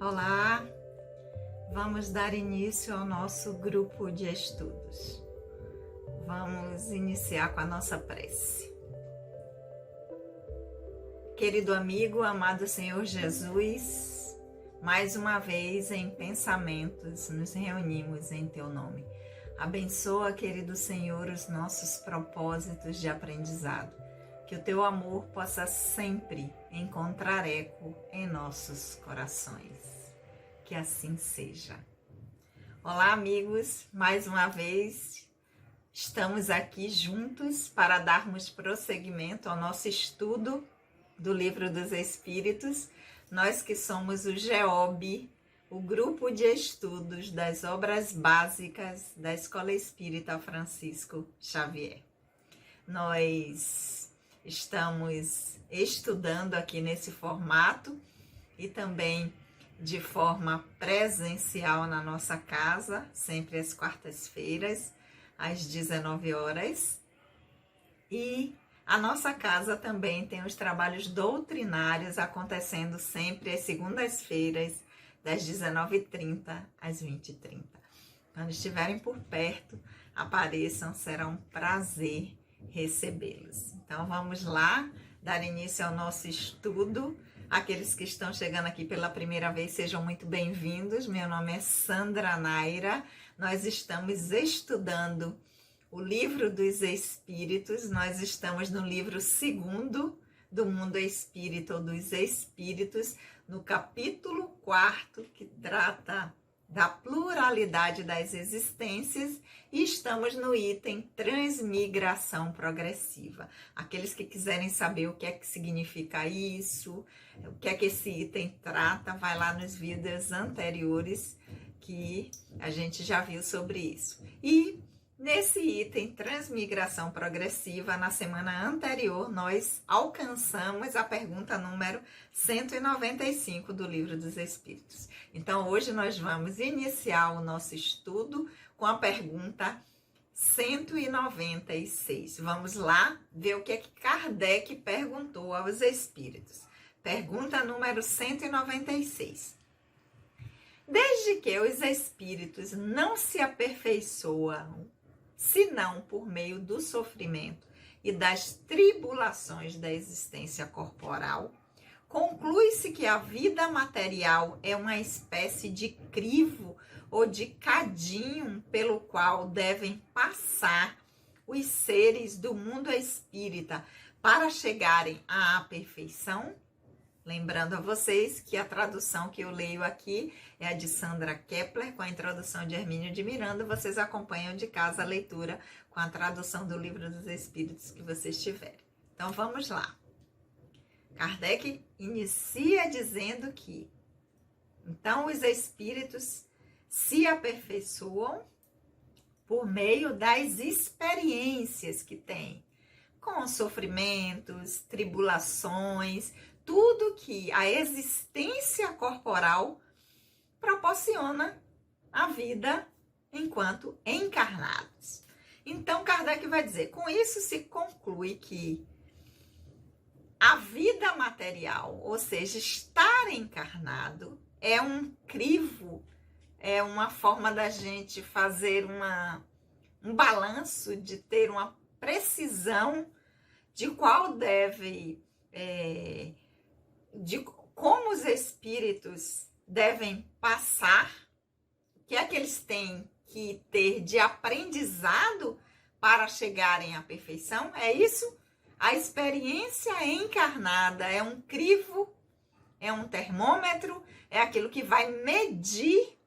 Olá, vamos dar início ao nosso grupo de estudos. Vamos iniciar com a nossa prece. Querido amigo, amado Senhor Jesus, mais uma vez em pensamentos nos reunimos em Teu nome. Abençoa, querido Senhor, os nossos propósitos de aprendizado. Que o Teu amor possa sempre encontrar eco em nossos corações. Que assim seja. Olá, amigos, mais uma vez estamos aqui juntos para darmos prosseguimento ao nosso estudo do Livro dos Espíritos. Nós que somos o GEOB, o Grupo de Estudos das Obras Básicas da Escola Espírita Francisco Xavier. Nós estamos estudando aqui nesse formato e também de forma presencial na nossa casa, sempre às quartas-feiras, às 19 horas. E a nossa casa também tem os trabalhos doutrinários acontecendo sempre às segundas-feiras, das 19h30 às 20h30. Quando estiverem por perto, apareçam, será um prazer recebê-los. Então vamos lá, dar início ao nosso estudo. Aqueles que estão chegando aqui pela primeira vez, sejam muito bem-vindos. Meu nome é Sandra Naira. Nós estamos estudando o Livro dos Espíritos. Nós estamos no livro 2º do Mundo Espírita ou dos Espíritos, no capítulo 4, que trata da pluralidade das existências, e estamos no item transmigração progressiva. Aqueles que quiserem saber o que é que significa isso, o que é que esse item trata, vai lá nos vídeos anteriores que a gente já viu sobre isso. E nesse item transmigração progressiva, na semana anterior, nós alcançamos a pergunta número 195 do Livro dos Espíritos. Então, hoje nós vamos iniciar o nosso estudo com a pergunta 196. Vamos lá ver o que é que Kardec perguntou aos Espíritos. Pergunta número 196. Desde que os Espíritos não se aperfeiçoam senão por meio do sofrimento e das tribulações da existência corporal, conclui-se que a vida material é uma espécie de crivo ou de cadinho pelo qual devem passar os seres do mundo espírita para chegarem à perfeição. Lembrando a vocês que a tradução que eu leio aqui é a de Sandra Kepler, com a introdução de Hermínio de Miranda. Vocês acompanham de casa a leitura com a tradução do Livro dos Espíritos que vocês tiverem. Então, vamos lá. Kardec inicia dizendo que, então, os espíritos se aperfeiçoam por meio das experiências que têm, com sofrimentos, tribulações, tudo que a existência corporal proporciona à vida enquanto encarnados. Então, Kardec vai dizer, com isso se conclui que a vida material, ou seja, estar encarnado, é um crivo, é uma forma da gente fazer um balanço, de ter uma precisão de qual deve... de como os espíritos devem passar, o que é que eles têm que ter de aprendizado para chegarem à perfeição. É isso? A experiência encarnada é um crivo, é um termômetro, é aquilo que vai medir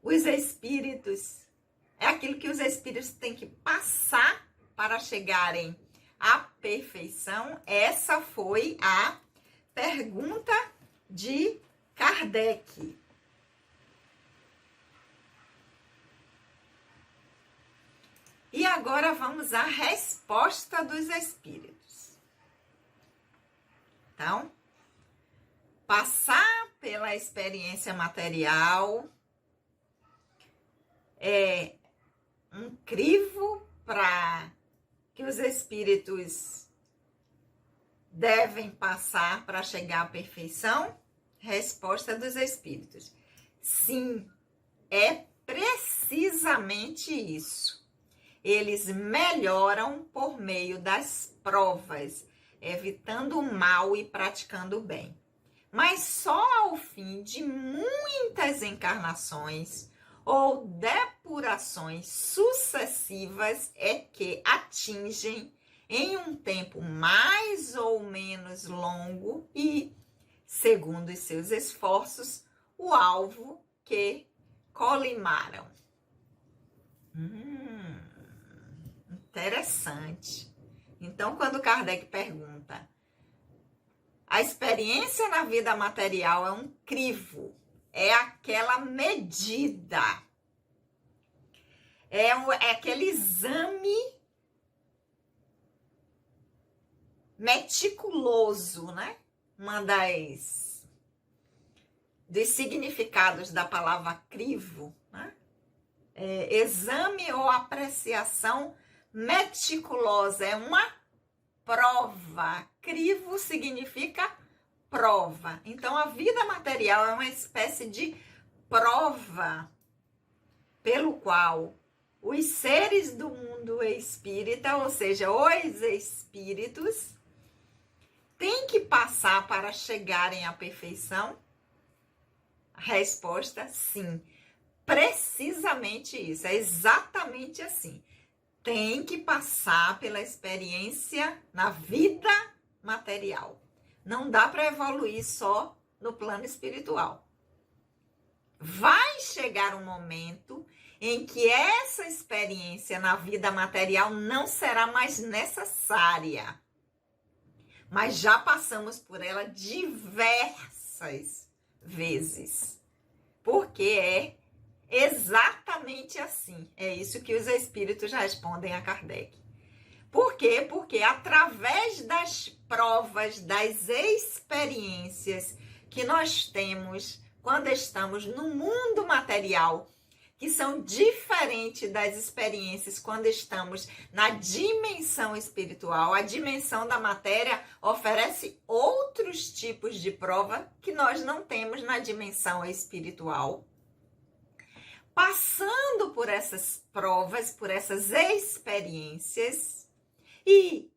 os espíritos, é aquilo que os espíritos têm que passar para chegarem à perfeição. Essa foi a pergunta de Kardec. E agora vamos à resposta dos espíritos. Então, passar pela experiência material é um crivo para que os espíritos devem passar para chegar à perfeição? Resposta dos espíritos: sim, é precisamente isso. Eles melhoram por meio das provas, evitando o mal e praticando o bem. Mas só ao fim de muitas encarnações ou depurações sucessivas é que atingem, em um tempo mais ou menos longo e, segundo os seus esforços, o alvo que colimaram. Interessante. Então, quando Kardec pergunta: a experiência na vida material é um crivo, é aquela medida, é aquele exame meticuloso, né? Uma dos significados da palavra crivo, né? Exame ou apreciação meticulosa, é uma prova. Crivo significa prova. Então, a vida material é uma espécie de prova pelo qual os seres do mundo espírita, ou seja, os espíritos, têm que passar para chegarem à perfeição? A resposta, sim. Precisamente isso. É exatamente assim. Tem que passar pela experiência na vida material. Não dá para evoluir só no plano espiritual. Vai chegar um momento em que essa experiência na vida material não será mais necessária. Mas já passamos por ela diversas vezes. Porque é exatamente assim. É isso que os espíritos respondem a Kardec. Por quê? Porque através das provas, das experiências que nós temos quando estamos no mundo material, que são diferentes das experiências quando estamos na dimensão espiritual, a dimensão da matéria oferece outros tipos de prova que nós não temos na dimensão espiritual. Passando por essas provas, por essas experiências e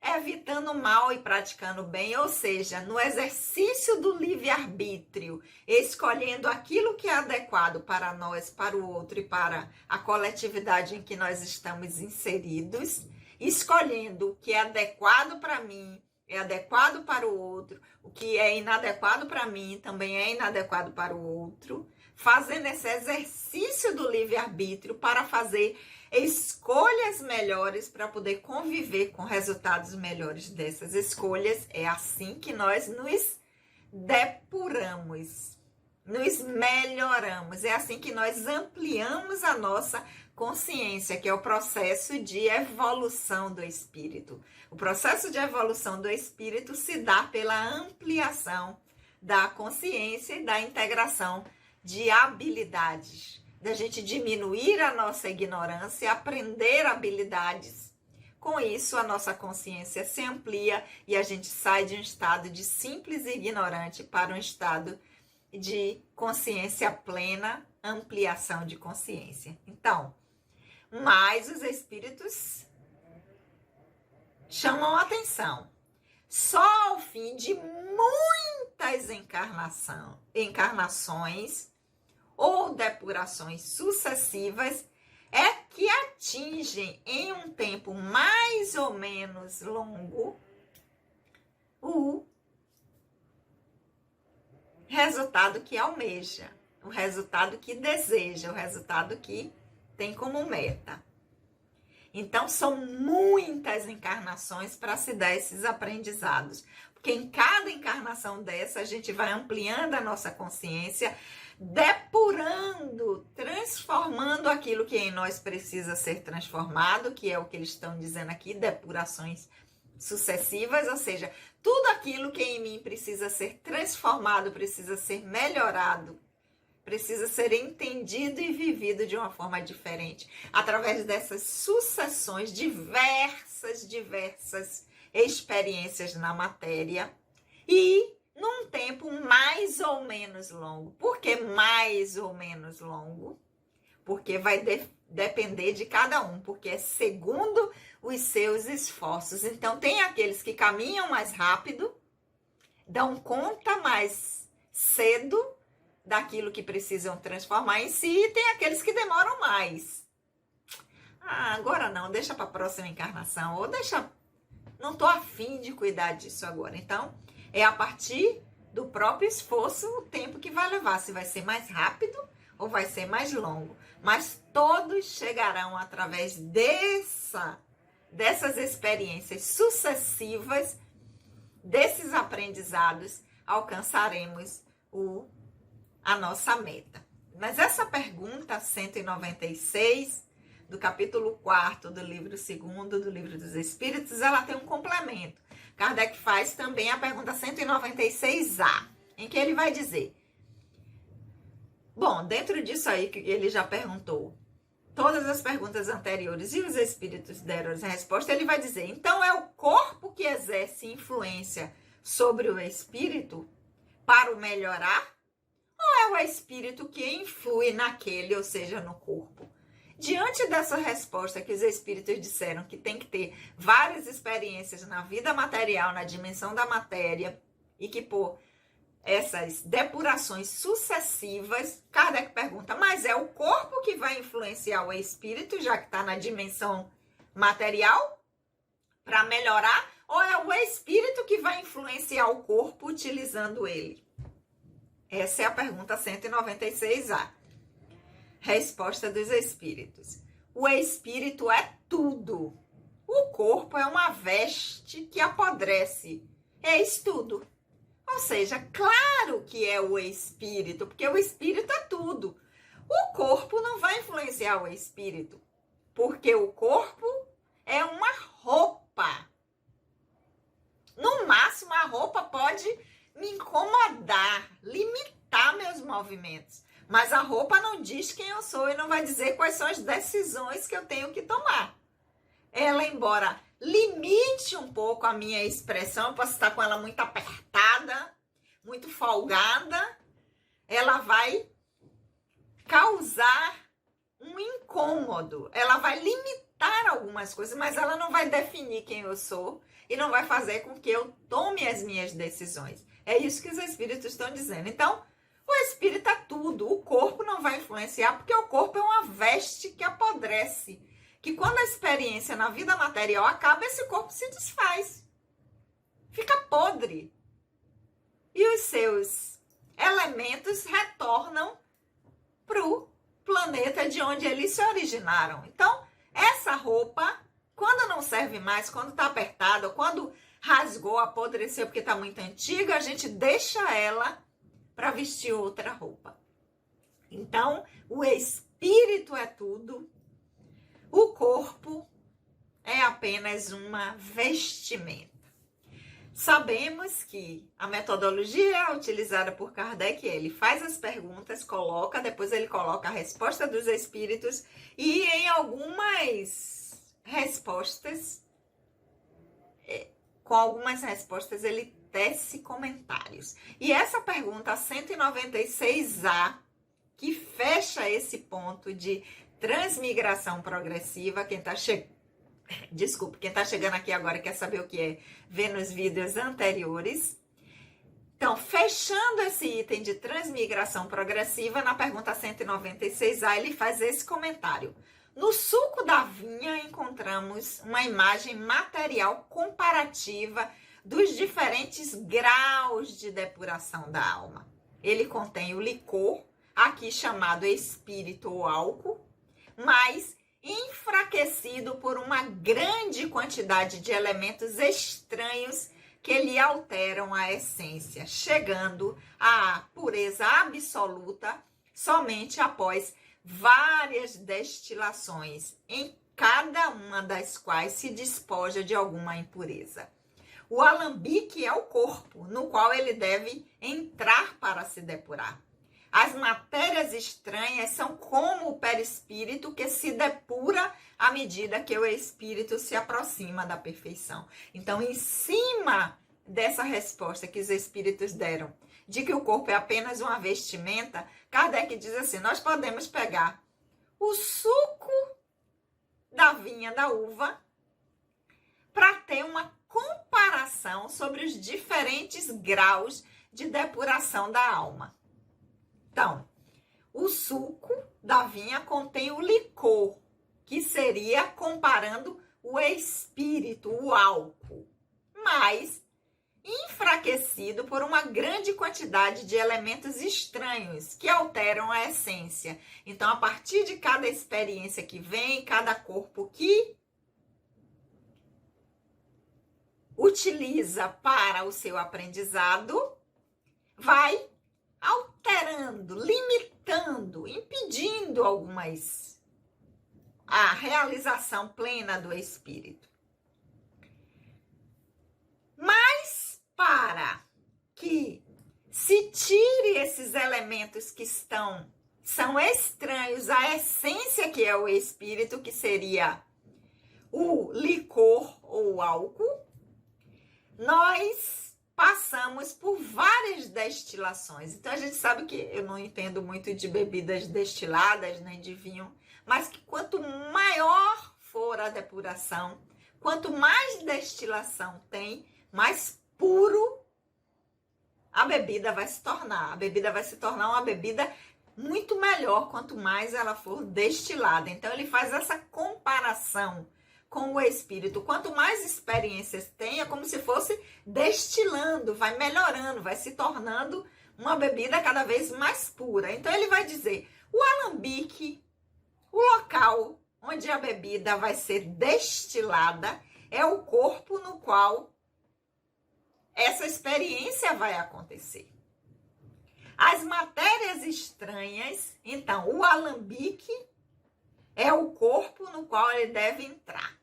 evitando o mal e praticando o bem, ou seja, no exercício do livre-arbítrio, escolhendo aquilo que é adequado para nós, para o outro e para a coletividade em que nós estamos inseridos, escolhendo o que é adequado para mim, é adequado para o outro, o que é inadequado para mim também é inadequado para o outro, fazendo esse exercício do livre-arbítrio para fazer escolhas melhores, para poder conviver com resultados melhores dessas escolhas. É assim que nós nos depuramos, nos melhoramos, é assim que nós ampliamos a nossa consciência, que é o processo de evolução do espírito. O processo de evolução do espírito se dá pela ampliação da consciência e da integração de habilidades, da gente diminuir a nossa ignorância e aprender habilidades. Com isso, a nossa consciência se amplia e a gente sai de um estado de simples ignorante para um estado de consciência plena, ampliação de consciência. Então, mas os espíritos chamam a atenção. Só ao fim de muitas encarnações ou depurações sucessivas é que atingem em um tempo mais ou menos longo o resultado que almeja, o resultado que deseja, o resultado que tem como meta. Então, são muitas encarnações para se dar esses aprendizados. Porque em cada encarnação dessa, a gente vai ampliando a nossa consciência, depurando, transformando aquilo que em nós precisa ser transformado, que é o que eles estão dizendo aqui, depurações sucessivas, ou seja, tudo aquilo que em mim precisa ser transformado, precisa ser melhorado, precisa ser entendido e vivido de uma forma diferente, através dessas sucessões, diversas experiências na matéria. E num tempo mais ou menos longo. Por que mais ou menos longo? Porque vai depender de cada um, porque é segundo os seus esforços. Então, tem aqueles que caminham mais rápido, dão conta mais cedo daquilo que precisam transformar em si, e tem aqueles que demoram mais. Agora não, deixa para a próxima encarnação, ou não estou afim de cuidar disso agora. Então, é a partir do próprio esforço o tempo que vai levar, se vai ser mais rápido ou vai ser mais longo. Mas todos chegarão através dessas experiências sucessivas, desses aprendizados, alcançaremos a nossa meta. Mas essa pergunta 196, do capítulo 4 do livro 2º do Livro dos Espíritos, ela tem um complemento. Kardec faz também a pergunta 196A, em que ele vai dizer... Bom, dentro disso aí que ele já perguntou, todas as perguntas anteriores e os espíritos deram as respostas, ele vai dizer, então é o corpo que exerce influência sobre o espírito para o melhorar? Ou é o espírito que influi naquele, ou seja, no corpo? Diante dessa resposta que os espíritos disseram que tem que ter várias experiências na vida material, na dimensão da matéria, e que por essas depurações sucessivas, Kardec pergunta, mas é o corpo que vai influenciar o espírito, já que está na dimensão material, para melhorar? Ou é o espírito que vai influenciar o corpo utilizando ele? Essa é a pergunta 196A. Resposta dos espíritos. O espírito é tudo. O corpo é uma veste que apodrece. Eis tudo. Ou seja, claro que é o espírito, porque o espírito é tudo. O corpo não vai influenciar o espírito, porque o corpo é uma roupa. No máximo, a roupa pode me incomodar, limitar meus movimentos. Mas a roupa não diz quem eu sou e não vai dizer quais são as decisões que eu tenho que tomar. Ela, embora limite um pouco a minha expressão, eu posso estar com ela muito apertada, muito folgada, ela vai causar um incômodo. Ela vai limitar algumas coisas, mas ela não vai definir quem eu sou e não vai fazer com que eu tome as minhas decisões. É isso que os espíritos estão dizendo. Então, o espírito é tudo, o corpo não vai influenciar, porque o corpo é uma veste que apodrece, que quando a experiência na vida material acaba, esse corpo se desfaz, fica podre. E os seus elementos retornam para o planeta de onde eles se originaram. Então, essa roupa, quando não serve mais, quando está apertada, quando rasgou, apodreceu porque está muito antiga, a gente deixa ela para vestir outra roupa. Então, o espírito é tudo, o corpo é apenas uma vestimenta. Sabemos que a metodologia utilizada por Kardec, ele faz as perguntas, coloca, depois ele coloca a resposta dos espíritos e em algumas respostas, com algumas respostas ele tece comentários. E essa pergunta 196A, que fecha esse ponto de transmigração progressiva, quem está chegando aqui agora quer saber o que é, vê nos vídeos anteriores. Então, fechando esse item de transmigração progressiva, na pergunta 196A, ele faz esse comentário. No suco da vinha, encontramos uma imagem material comparativa dos diferentes graus de depuração da alma. Ele contém o licor, aqui chamado espírito ou álcool, mas enfraquecido por uma grande quantidade de elementos estranhos que lhe alteram a essência, chegando à pureza absoluta somente após várias destilações, em cada uma das quais se despoja de alguma impureza. O alambique é o corpo, no qual ele deve entrar para se depurar. As matérias estranhas são como o perispírito que se depura à medida que o espírito se aproxima da perfeição. Então, em cima dessa resposta que os espíritos deram, de que o corpo é apenas uma vestimenta, Kardec diz assim, nós podemos pegar o suco da vinha da uva para ter uma comparação sobre os diferentes graus de depuração da alma. Então, o suco da vinha contém o licor, que seria comparando o espírito, o álcool, mas enfraquecido por uma grande quantidade de elementos estranhos que alteram a essência. Então, a partir de cada experiência que vem, cada corpo que utiliza para o seu aprendizado, vai alterando, limitando, impedindo a realização plena do espírito. Mas para que se tire esses elementos que são estranhos à essência que é o espírito, que seria o licor ou o álcool, nós passamos por várias destilações. Então, a gente sabe que eu não entendo muito de bebidas destiladas, nem de vinho, mas que quanto maior for a depuração, quanto mais destilação tem, mais puro a bebida vai se tornar. A bebida vai se tornar uma bebida muito melhor quanto mais ela for destilada. Então, ele faz essa comparação com o espírito. Quanto mais experiências tem, é como se fosse destilando, vai melhorando, vai se tornando uma bebida cada vez mais pura. Então, ele vai dizer, o alambique, o local onde a bebida vai ser destilada, é o corpo no qual essa experiência vai acontecer. As matérias estranhas, então, o alambique é o corpo no qual ele deve entrar.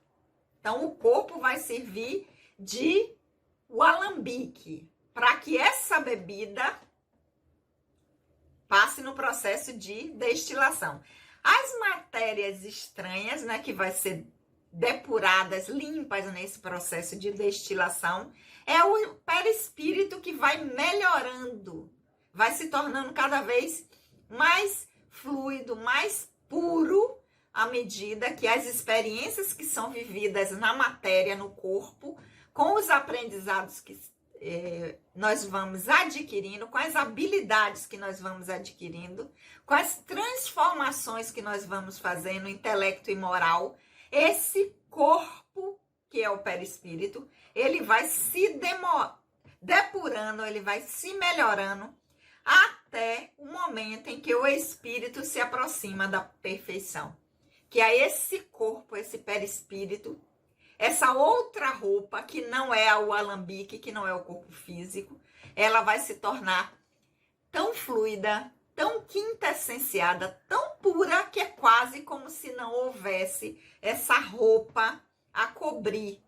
Então, o corpo vai servir de o alambique, para que essa bebida passe no processo de destilação. As matérias estranhas, né, que vai ser depuradas, limpas nesse processo de destilação, é o perispírito que vai melhorando, vai se tornando cada vez mais fluido, mais puro, à medida que as experiências que são vividas na matéria, no corpo, com os aprendizados que nós vamos adquirindo, com as habilidades que nós vamos adquirindo, com as transformações que nós vamos fazendo no intelecto e moral, esse corpo, que é o perispírito, ele vai se depurando, ele vai se melhorando até o momento em que o espírito se aproxima da perfeição. Que é esse corpo, esse perispírito, essa outra roupa que não é o alambique, que não é o corpo físico, ela vai se tornar tão fluida, tão quintessenciada, tão pura, que é quase como se não houvesse essa roupa a cobrir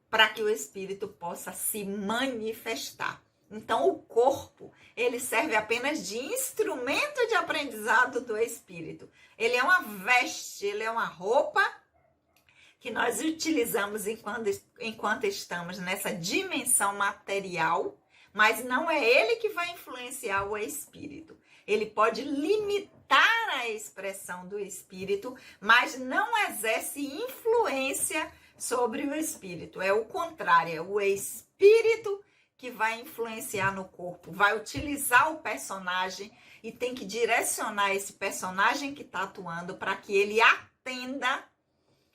para que o espírito possa se manifestar. Então, o corpo, ele serve apenas de instrumento de aprendizado do espírito. Ele é uma veste, ele é uma roupa que nós utilizamos enquanto estamos nessa dimensão material, mas não é ele que vai influenciar o espírito. Ele pode limitar a expressão do espírito, mas não exerce influência sobre o espírito. É o contrário, é o espírito que vai influenciar no corpo, vai utilizar o personagem e tem que direcionar esse personagem que está atuando para que ele atenda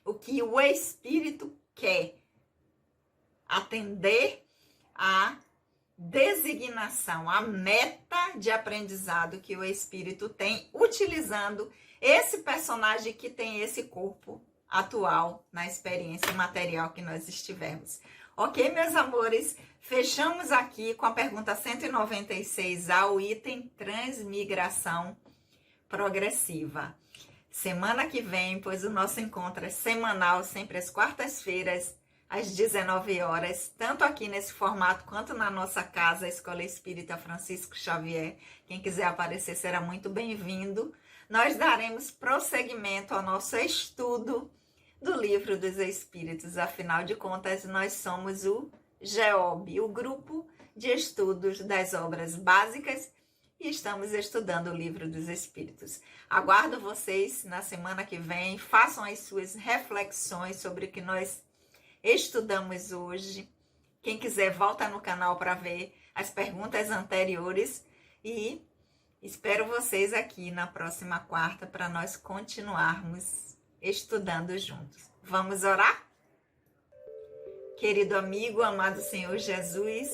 o que o espírito quer. Atender a designação, a meta de aprendizado que o espírito tem, utilizando esse personagem que tem esse corpo atual na experiência material que nós estivermos. Ok, meus amores? Fechamos aqui com a pergunta 196A, o item transmigração progressiva. Semana que vem, pois o nosso encontro é semanal, sempre às quartas-feiras, às 19 horas, tanto aqui nesse formato quanto na nossa casa, a Escola Espírita Francisco Xavier. Quem quiser aparecer será muito bem-vindo. Nós daremos prosseguimento ao nosso estudo do Livro dos Espíritos. Afinal de contas, nós somos o GEOB, o Grupo de Estudos das Obras Básicas, e estamos estudando o Livro dos Espíritos. Aguardo vocês na semana que vem, façam as suas reflexões sobre o que nós estudamos hoje. Quem quiser, volta no canal para ver as perguntas anteriores e espero vocês aqui na próxima quarta para nós continuarmos estudando juntos. Vamos orar? Querido amigo, amado Senhor Jesus,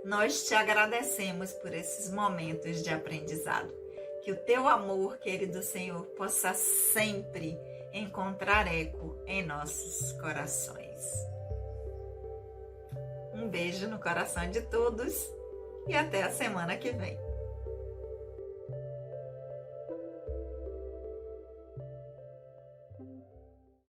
nós te agradecemos por esses momentos de aprendizado. Que o teu amor, querido Senhor, possa sempre encontrar eco em nossos corações. Um beijo no coração de todos e até a semana que vem.